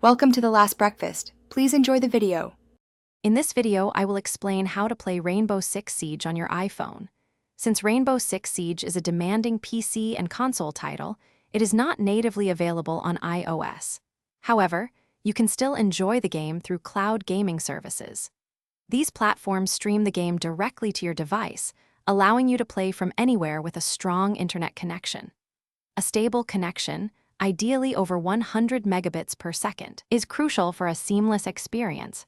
Welcome to The Last Breakfast. Please enjoy the video. In this video, I will explain how to play Rainbow Six Siege on your iPhone. Since Rainbow Six Siege is a demanding PC and console title, it is not natively available on iOS. However, you can still enjoy the game through cloud gaming services. These platforms stream the game directly to your device, allowing you to play from anywhere with a strong internet connection. A stable connection, ideally over 100 megabits per second, is crucial for a seamless experience.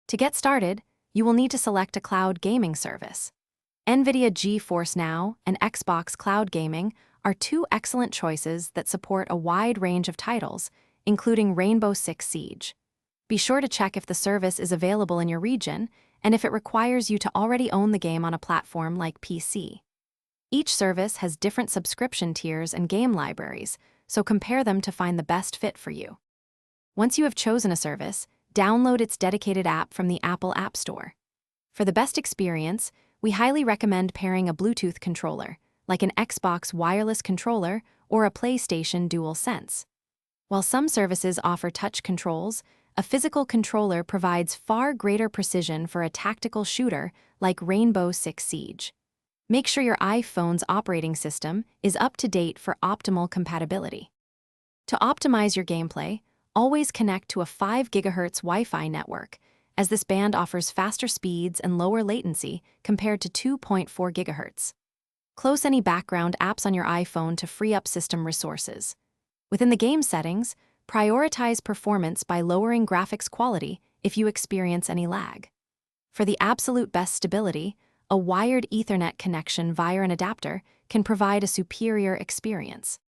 To get started, you will need to select a cloud gaming service. NVIDIA GeForce Now and Xbox Cloud Gaming are two excellent choices that support a wide range of titles, including Rainbow Six Siege. Be sure to check if the service is available in your region and if it requires you to already own the game on a platform like PC. Each service has different subscription tiers and game libraries, so compare them to find the best fit for you. Once you have chosen a service, download its dedicated app from the Apple App Store. For the best experience, we highly recommend pairing a Bluetooth controller, like an Xbox wireless controller or a PlayStation DualSense. While some services offer touch controls, a physical controller provides far greater precision for a tactical shooter like Rainbow Six Siege. Make sure your iPhone's operating system is up to date for optimal compatibility. To optimize your gameplay, always connect to a 5 GHz Wi-Fi network, as this band offers faster speeds and lower latency compared to 2.4 GHz. Close any background apps on your iPhone to free up system resources. Within the game settings, prioritize performance by lowering graphics quality if you experience any lag. For the absolute best stability, a wired Ethernet connection via an adapter can provide a superior experience.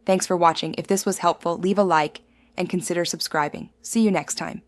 Thanks for watching. If this was helpful, leave a like and consider subscribing. See you next time.